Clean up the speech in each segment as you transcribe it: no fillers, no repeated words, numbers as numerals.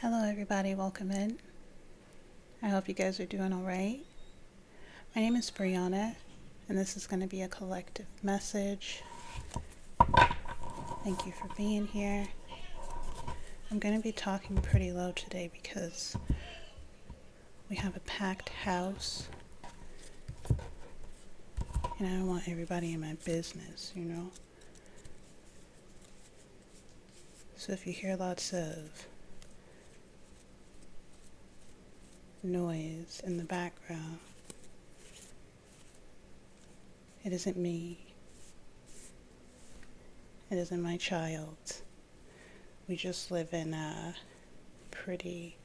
Hello everybody, welcome in. I hope you guys are doing alright. My name is Brianna, and this is going to be a collective message. Thank you for being here. I'm going to be talking pretty low today because we have a packed house, and I don't want everybody in my business, So if you hear lots of noise in the background, it isn't me. It isn't my child. We just live in a pretty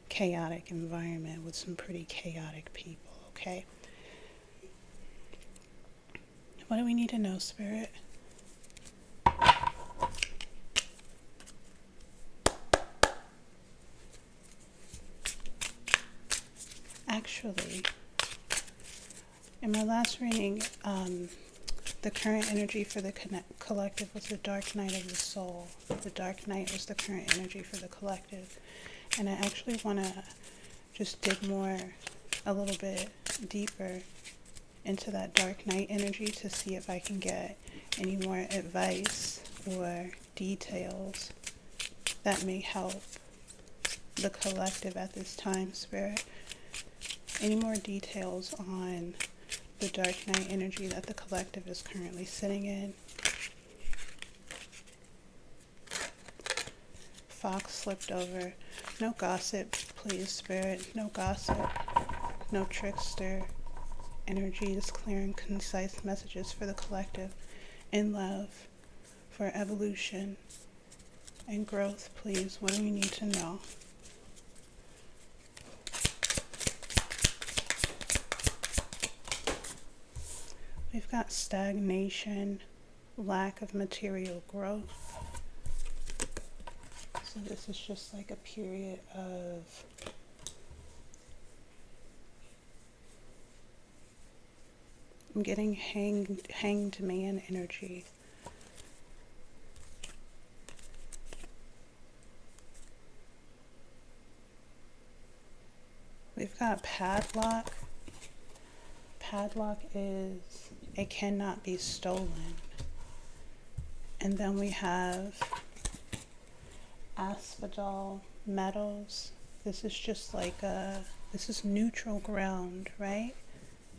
chaotic environment with some pretty chaotic people, okay? What do we need to know, Spirit? Actually, in my last reading, the current energy for the collective was the dark night of the soul. The dark night was the current energy for the collective. And I actually want to just dig a little bit deeper into that dark night energy to see if I can get any more advice or details that may help the collective at this time, Spirit. Any more details on the dark night energy that the collective is currently sitting in? Fox slipped over. No gossip, please, Spirit. No gossip. No trickster energies. Clear and concise messages for the collective. In love. For evolution and growth, please. What do we need to know? We've got stagnation, lack of material growth. So this is just like a period of I'm getting hanged man energy. We've got padlock. Padlock is it cannot be stolen. And then we have asphodel metals. This is just like this is neutral ground, right?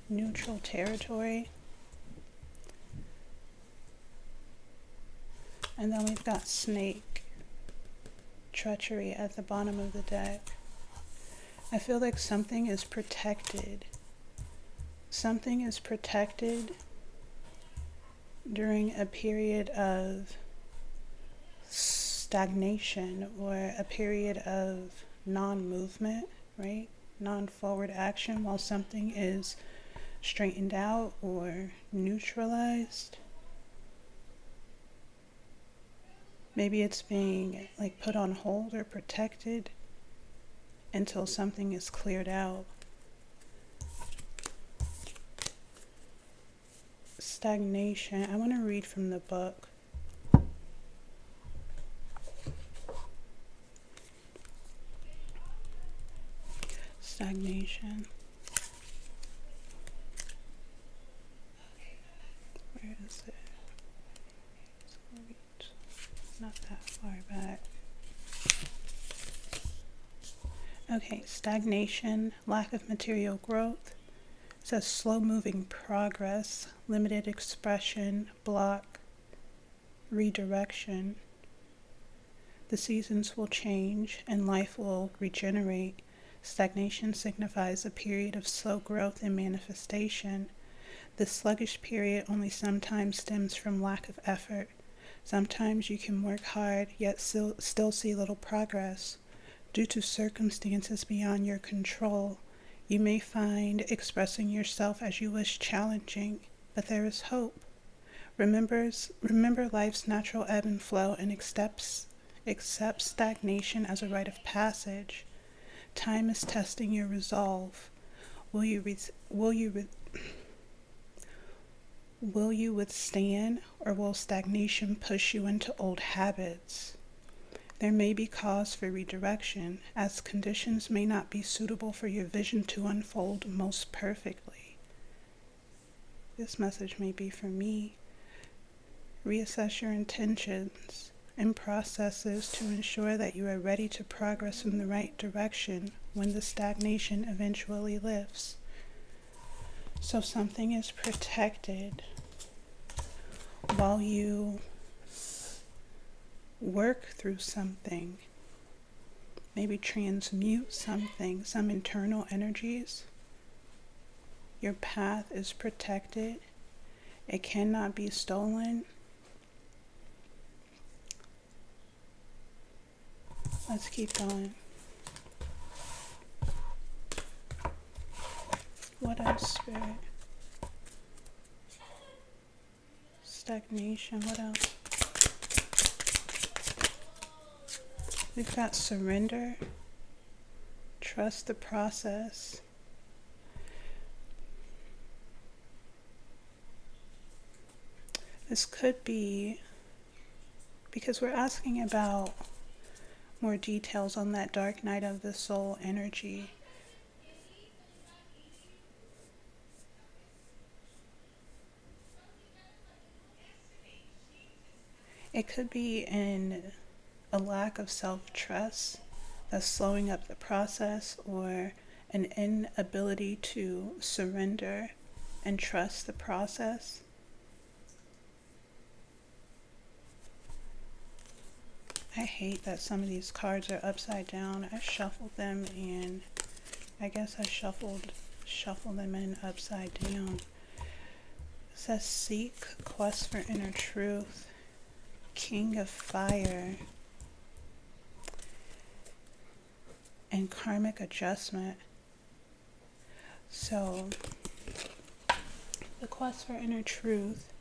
Neutral territory. And then we've got snake, treachery at the bottom of the deck. I feel like something is protected. Something is protected during a period of stagnation or a period of non-movement, right? Non-forward action while something is straightened out or neutralized. Maybe it's being like put on hold or protected until something is cleared out. Stagnation. I want to read from the book. Stagnation. Where is it? Not that far back. Okay, stagnation, lack of material growth. It says slow moving progress, limited expression, block, redirection. The seasons will change and life will regenerate. Stagnation signifies a period of slow growth and manifestation. This sluggish period only sometimes stems from lack of effort. Sometimes you can work hard yet still see little progress. Due to circumstances beyond your control, you may find expressing yourself as you wish challenging, but there is hope. Remember life's natural ebb and flow and accept stagnation as a rite of passage. Time is testing your resolve. Will you withstand, or will stagnation push you into old habits? There may be cause for redirection, as conditions may not be suitable for your vision to unfold most perfectly. This message may be for me. Reassess your intentions and processes to ensure that you are ready to progress in the right direction when the stagnation eventually lifts. So something is protected while you work through something, maybe transmute something, some internal energies. Your path is protected. It cannot be stolen. Let's keep going. What else, Spirit? Stagnation, what else? We've got surrender, trust the process. This could be because we're asking about more details on that dark night of the soul energy. It could be in a lack of self-trust that's slowing up the process, or an inability to surrender and trust the process. I hate that some of these cards are upside down. I shuffled them and I guess I shuffled them in upside down. It says seek, quest for inner truth, King of Fire, and karmic adjustment. So the quest for inner truth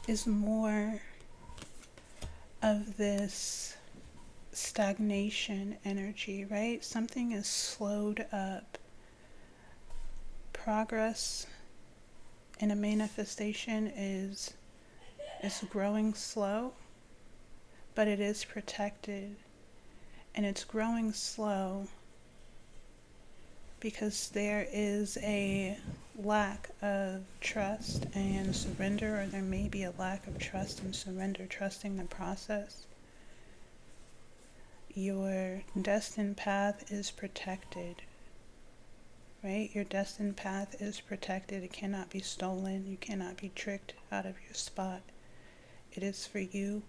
is more of this stagnation energy, right? Something is slowed up. Progress in a manifestation is growing slow, but it is protected. And it's growing slow because there is a lack of trust and surrender, or there may be a lack of trust and surrender, trusting the process. Your destined path is protected, right? Your destined path is protected. It cannot be stolen. You cannot be tricked out of your spot. It is for you,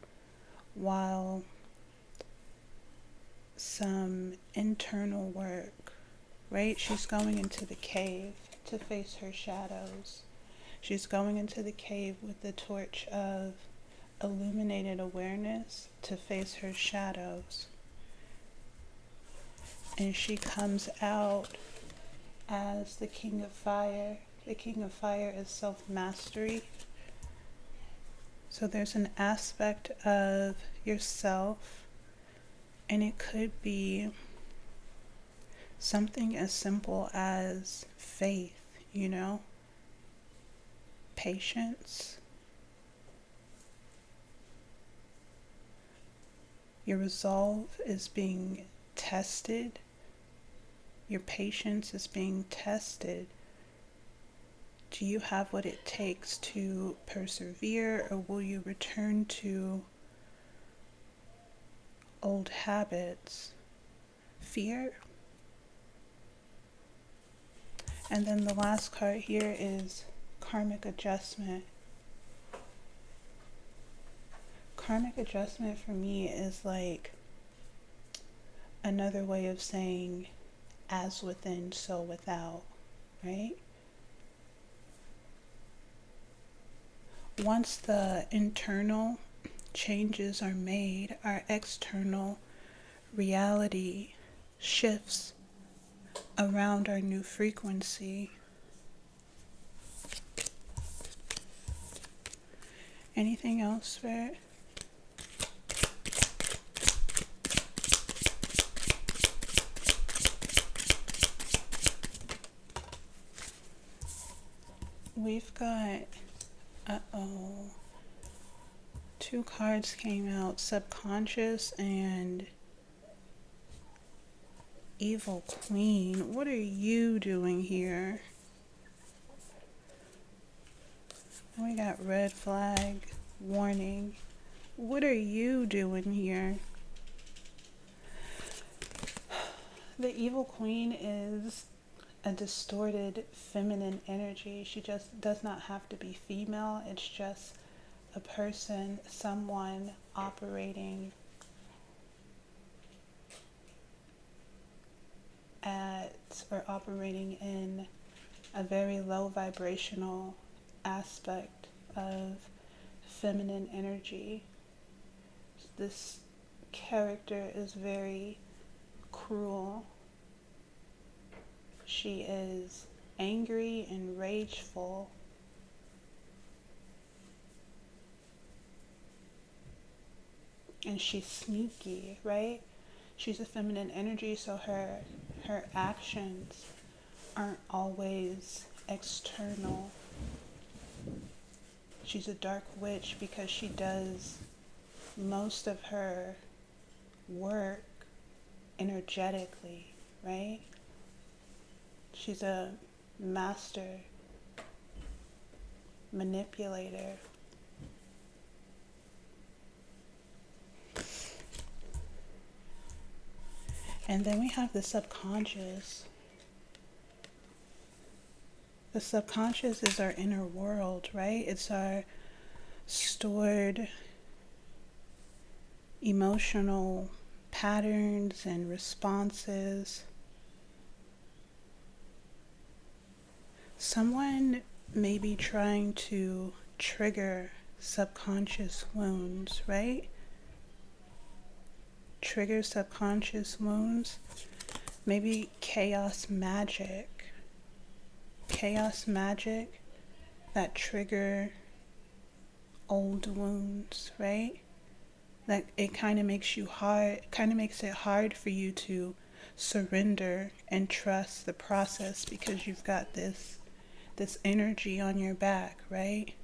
while some internal work, right? She's going into the cave to face her shadows. She's going into the cave with the torch of illuminated awareness to face her shadows. And she comes out as the King of Fire. The King of Fire is self-mastery. So there's an aspect of yourself, and it could be something as simple as faith, patience. Your resolve is being tested. Your patience is being tested. Do you have what it takes to persevere, or will you return to old habits? Fear. And then the last card here is karmic adjustment. Karmic adjustment for me is like another way of saying as within, so without, right? Once the internal changes are made, our external reality shifts around our new frequency. Anything else, Spirit? We've got, Two cards came out, subconscious and evil queen. What are you doing here? We got red flag, warning. What are you doing here? The evil queen is a distorted feminine energy. She just does not have to be female. It's just a person, someone operating operating in a very low vibrational aspect of feminine energy. This character is very cruel. She is angry and rageful. And she's sneaky, right? She's a feminine energy, so her actions aren't always external. She's a dark witch because she does most of her work energetically, right? She's a master manipulator. And then we have the subconscious. The subconscious is our inner world, right? It's our stored emotional patterns and responses. Someone may be trying to trigger subconscious wounds, right? Trigger subconscious wounds. Maybe chaos magic that trigger old wounds, right? That it kind of makes it hard for you to surrender and trust the process because you've got this energy on your back, right?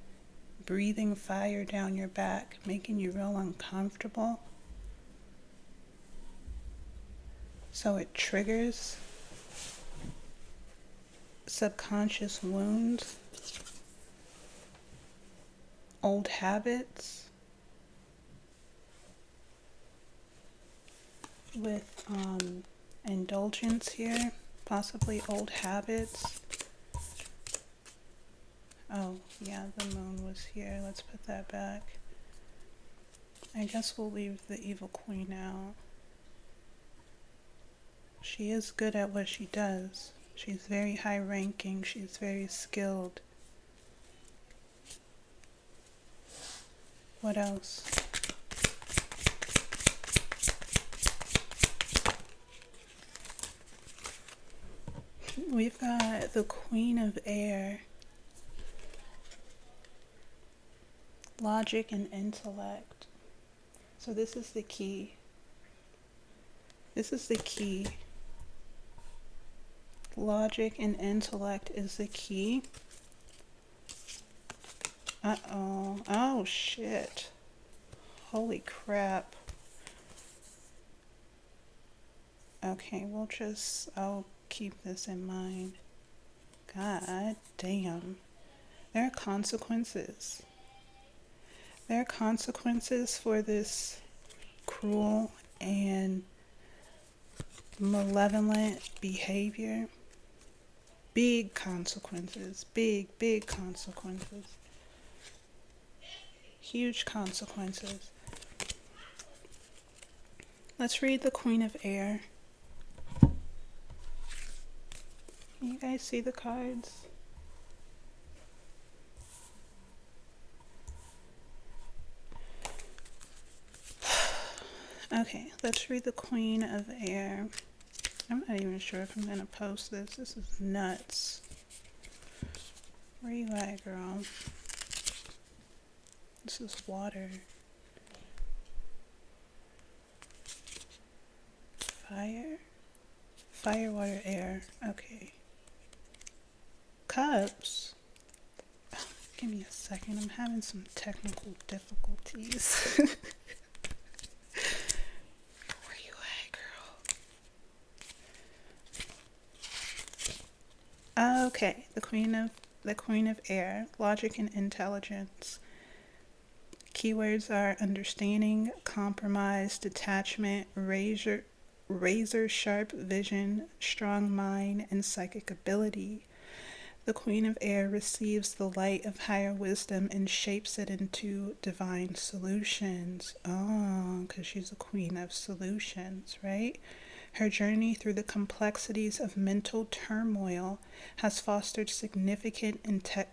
Breathing fire down your back, making you real uncomfortable. So it triggers subconscious wounds, old habits, with indulgence here, possibly old habits. Oh, yeah, the moon was here. Let's put that back. I guess we'll leave the evil queen out. She is good at what she does. She's very high ranking. She's very skilled. What else? We've got the Queen of Air. Logic and intellect. So this is the key. This is the key. Logic and intellect is the key. Uh-oh. Oh, shit. Holy crap. Okay, I'll keep this in mind. God damn. There are consequences. There are consequences for this cruel and malevolent behavior. Big consequences. Big consequences. Huge consequences. Let's read the Queen of Air. Can you guys see the cards? Okay, let's read the Queen of Air. I'm not even sure if I'm going to post this. This is nuts. Where you at, girl? This is water. Fire? Fire, water, air. Okay. Cups? Give me a second. I'm having some technical difficulties. Where you at, girl? Okay, the Queen of Air, logic and intelligence. Keywords are understanding, compromise, detachment, razor sharp vision, strong mind, and psychic ability. The Queen of Air receives the light of higher wisdom and shapes it into divine solutions. Oh, because she's a queen of solutions, right? Her journey through the complexities of mental turmoil has fostered significant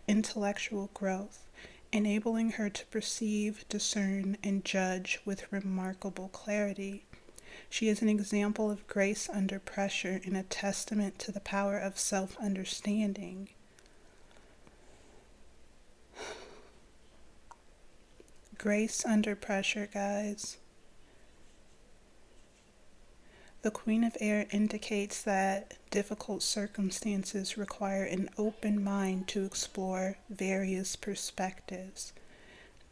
intellectual growth, enabling her to perceive, discern, and judge with remarkable clarity. She is an example of grace under pressure and a testament to the power of self-understanding. Grace under pressure, guys. The Queen of Air indicates that difficult circumstances require an open mind to explore various perspectives.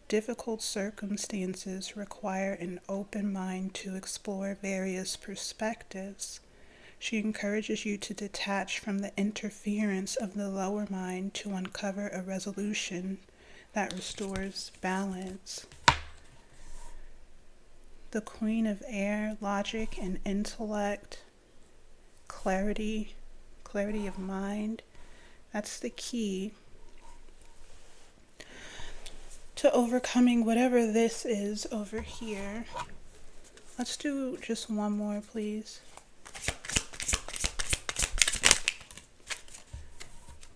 Difficult circumstances require an open mind to explore various perspectives. She encourages you to detach from the interference of the lower mind to uncover a resolution that restores balance. The Queen of Air, logic and intellect, clarity of mind. That's the key to overcoming whatever this is over here. Let's do just one more, please.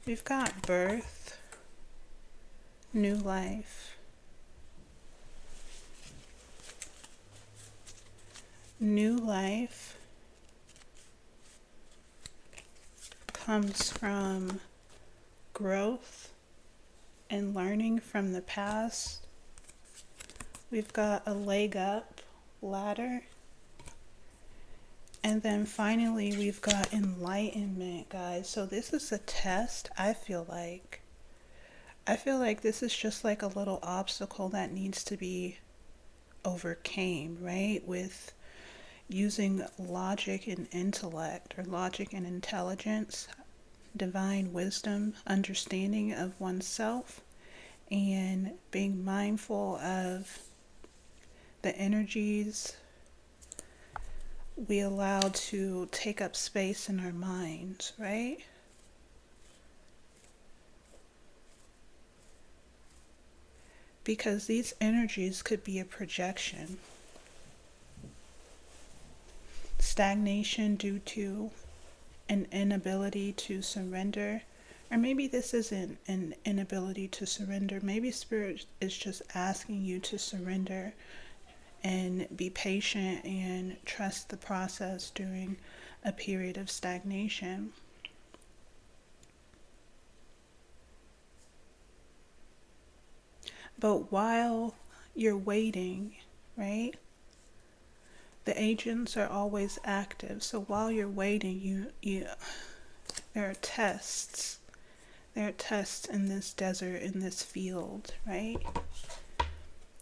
We've got birth, new life. New life comes from growth and learning from the past. We've got a leg up, ladder. And then finally, we've got enlightenment, guys. So this is a test, I feel like. This is just like a little obstacle that needs to be overcame, right? With using logic and intellect, or logic and intelligence, divine wisdom, understanding of oneself, and being mindful of the energies we allow to take up space in our minds, right? Because these energies could be a projection. Stagnation due to an inability to surrender, or maybe this isn't an inability to surrender. Maybe Spirit is just asking you to surrender and be patient and trust the process during a period of stagnation. But while you're waiting, right? The agents are always active. So while you're waiting, there are tests. There are tests in this desert, in this field, right?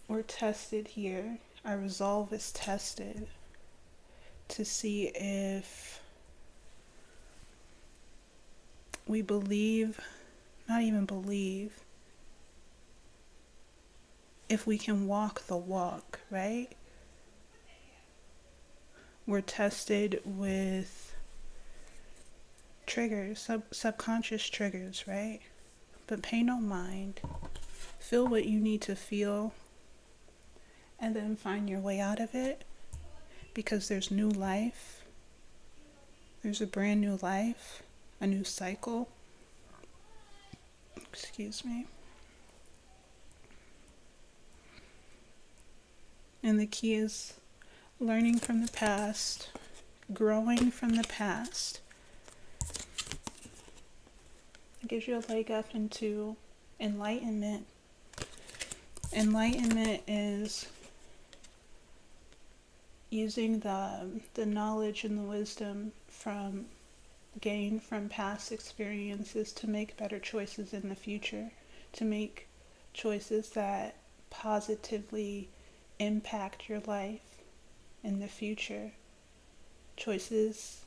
We're tested here. Our resolve is tested to see if we believe, not even believe, if we can walk the walk, right? We're tested with triggers, subconscious triggers, right? But pay no mind. Feel what you need to feel, and then find your way out of it, because there's new life. There's a brand new life, a new cycle. Excuse me. And the key is learning from the past, growing from the past. It gives you a leg up into enlightenment. Enlightenment is using the knowledge and the wisdom gained from past experiences to make better choices in the future, to make choices that positively impact your life in the future, choices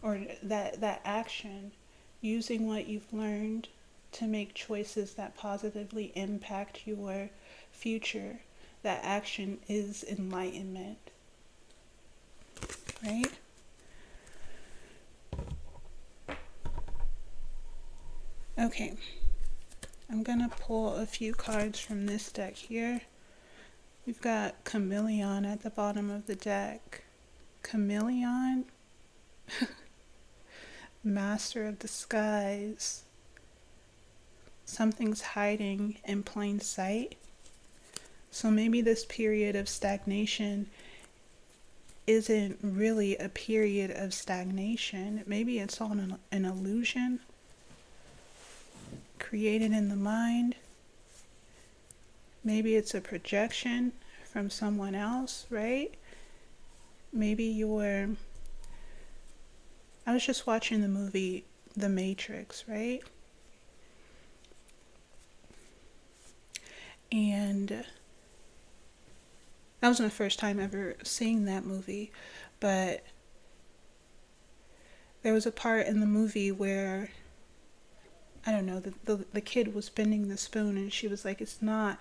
or that action, using what you've learned to make choices that positively impact your future. That action is enlightenment, right? Okay, I'm gonna pull a few cards from this deck here. We've got Chameleon at the bottom of the deck. Chameleon, Master of Disguise. Something's hiding in plain sight. So maybe this period of stagnation isn't really a period of stagnation. Maybe it's all an illusion created in the mind. Maybe it's a projection from someone else, right? Maybe I was just watching the movie The Matrix, right? And that was my first time ever seeing that movie, but there was a part in the movie where, I don't know, the kid was bending the spoon, and she was like, it's not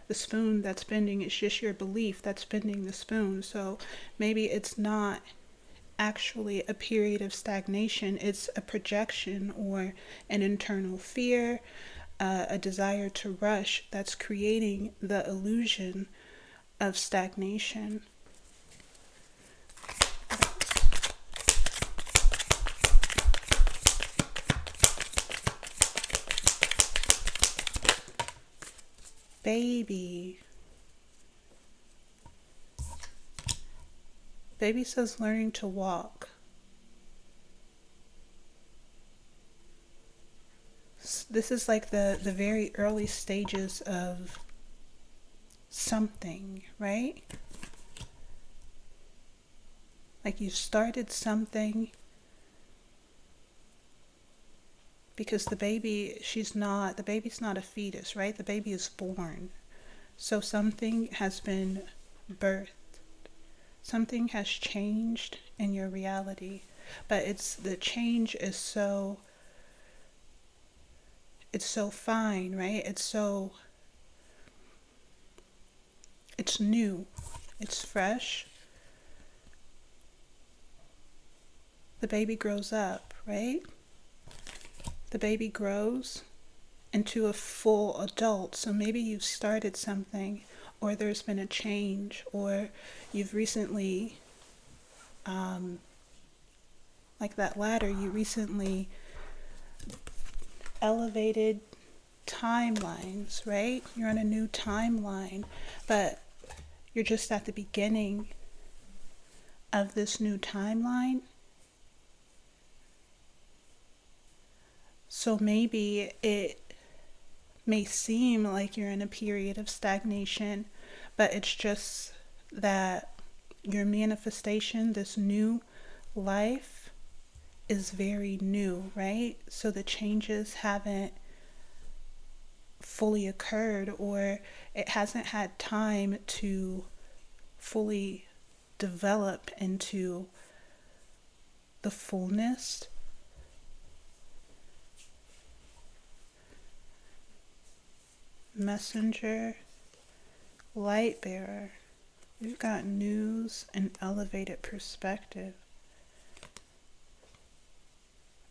the spoon that's bending, it's just your belief that's bending the spoon. So maybe it's not actually a period of stagnation, it's a projection or an internal fear, a desire to rush that's creating the illusion of stagnation. Baby says learning to walk. This is like the very early stages of something, right? Like you started something, because the baby's not a fetus, right? The baby is born. So something has been birthed. Something has changed in your reality. But the change is so fine, right? It's new. It's fresh. The baby grows up, right? The baby grows into a full adult. So maybe you've started something, or there's been a change, or you've recently, like that ladder, you recently elevated timelines, right? You're on a new timeline, but you're just at the beginning of this new timeline. So maybe it may seem like you're in a period of stagnation, but it's just that your manifestation, this new life, is very new, right? So the changes haven't fully occurred, or it hasn't had time to fully develop into the fullness. Messenger, light bearer. We've got news and elevated perspective.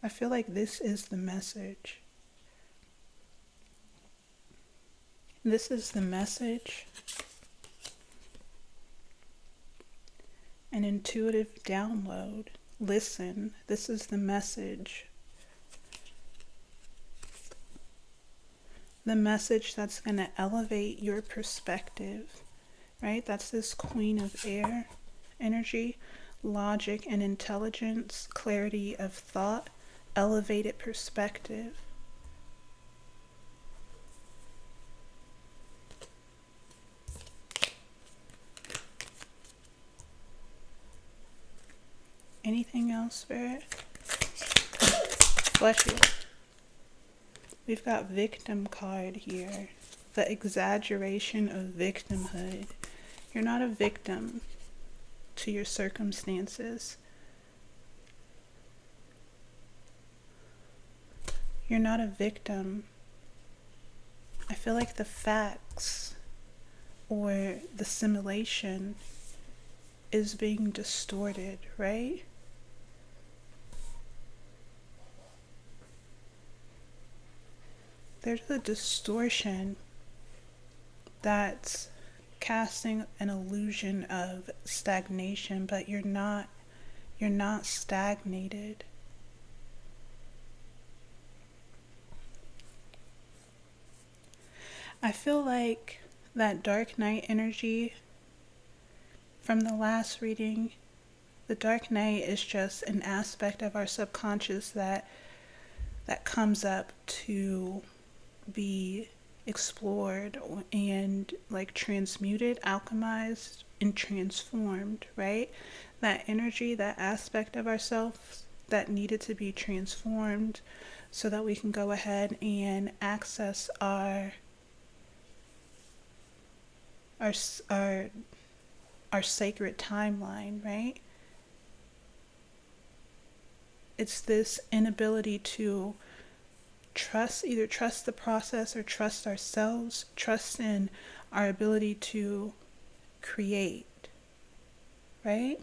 I feel like this is the message. This is the message. An intuitive download. Listen, this is the message. The message that's going to elevate your perspective, right? That's this Queen of Air energy, logic and intelligence, clarity of thought, elevated perspective. Anything else, Spirit? Bless you. We've got victim card here. the exaggeration of victimhood. You're not a victim to your circumstances. You're not a victim. I feel like the facts or the simulation is being distorted, right? There's a distortion that's casting an illusion of stagnation, but you're not stagnated. I feel like that dark night energy from the last reading, the dark night is just an aspect of our subconscious that comes up to be explored and like transmuted, alchemized, and transformed, right? That energy, that aspect of ourselves that needed to be transformed so that we can go ahead and access our sacred timeline, right? It's this inability to either trust the process or trust ourselves, trust in our ability to create, right?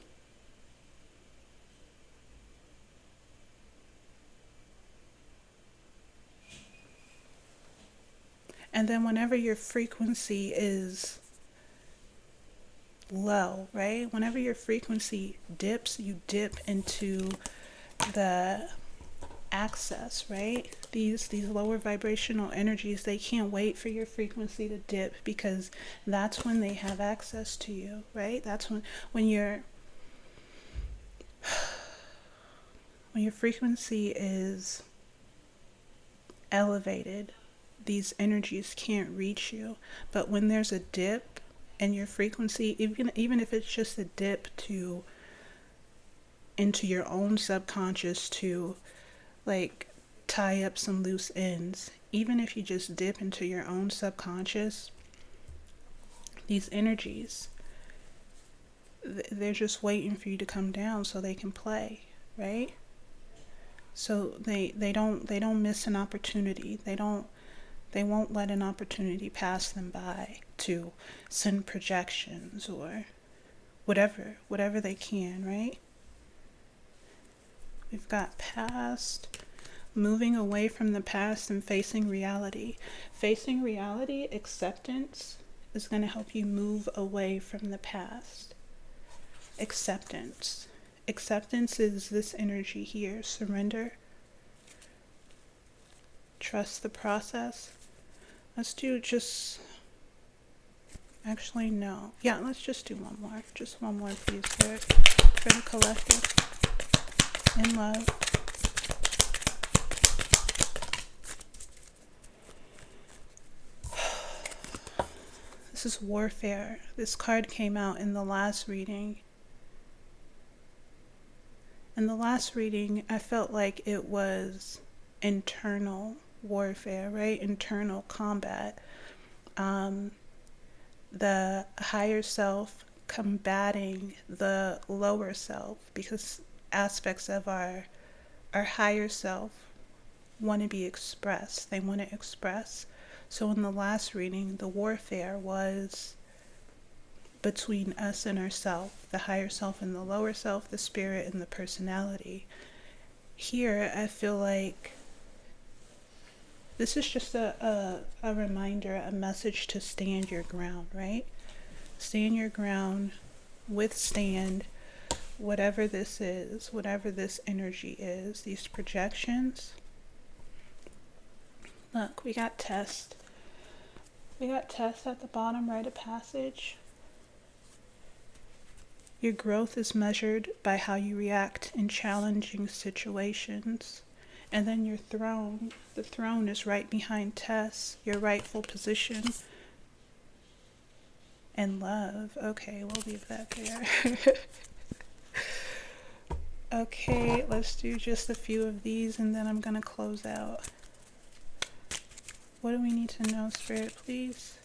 And then whenever your frequency is low, right? Whenever your frequency dips, you dip into the access, right? These lower vibrational energies, they can't wait for your frequency to dip, because that's when they have access to you, right? That's when your frequency is elevated, these energies can't reach you. But when there's a dip and your frequency, even if it's just a dip into your own subconscious to like tie up some loose ends, even if you just dip into your own subconscious, these energies, they're just waiting for you to come down so they can play, right? So they don't miss an opportunity. They won't let an opportunity pass them by to send projections or whatever they can, right? We've got past, moving away from the past and facing reality. Facing reality, acceptance, is going to help you move away from the past. Acceptance. Acceptance is this energy here. Surrender. Trust the process. Let's do actually, no. Yeah, let's just do one more. Just one more, please, for the collective. In love. This is warfare. This card came out in the last reading. In the last reading, I felt like it was internal warfare, right? Internal combat. The higher self combating the lower self, because aspects of our higher self want to be expressed. They want to express. So in the last reading, the warfare was between us and ourself, the higher self and the lower self, the spirit and the personality. Here, I feel like this is just a reminder, a message to stand your ground, right? Stand your ground, withstand whatever this is, whatever this energy is, these projections. Look, we got test. We got test at the bottom, rite of passage. Your growth is measured by how you react in challenging situations. And then your throne, the throne is right behind Tess, your rightful position. And love. Okay, we'll leave that there. Okay, let's do just a few of these and then I'm going to close out. What do we need to know, Spirit, please?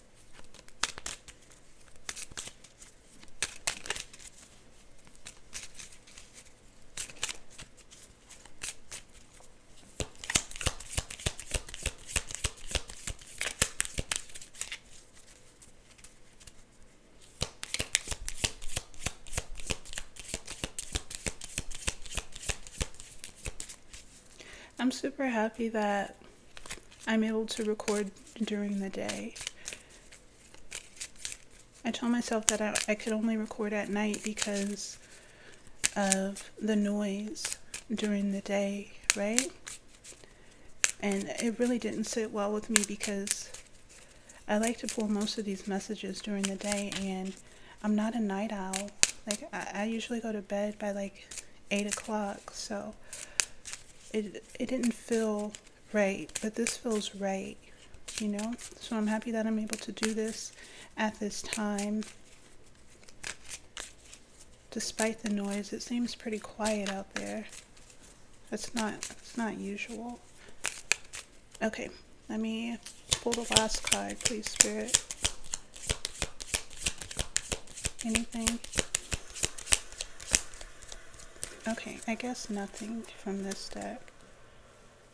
I'm super happy that I'm able to record during the day. I told myself that I could only record at night because of the noise during the day, right? And it really didn't sit well with me because I like to pull most of these messages during the day, and I'm not a night owl. Like, I usually go to bed by like 8 o'clock, so it didn't feel right, but this feels right, you know? So I'm happy that I'm able to do this at this time. Despite the noise, it seems pretty quiet out there. It's not usual. Okay, let me pull the last card, please, Spirit. Anything? Okay, I guess nothing from this deck.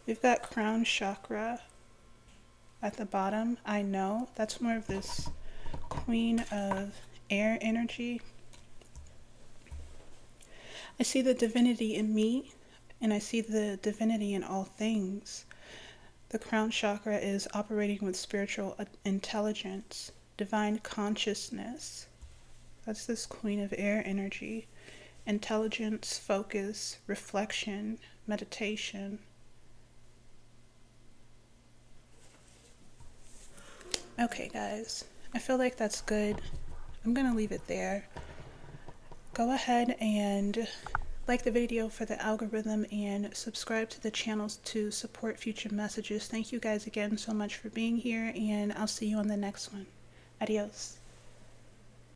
We've got Crown Chakra at the bottom. I know that's more of this Queen of Air energy. I see the divinity in me, and I see the divinity in all things. The crown chakra is operating with spiritual intelligence, divine consciousness. That's this Queen of Air energy. Intelligence, focus, reflection, meditation. Okay, guys, I feel like that's good. I'm gonna leave it there. Go ahead and like the video for the algorithm and subscribe to the channels to support future messages. Thank you guys again so much for being here, and I'll see you on the next one. Adios.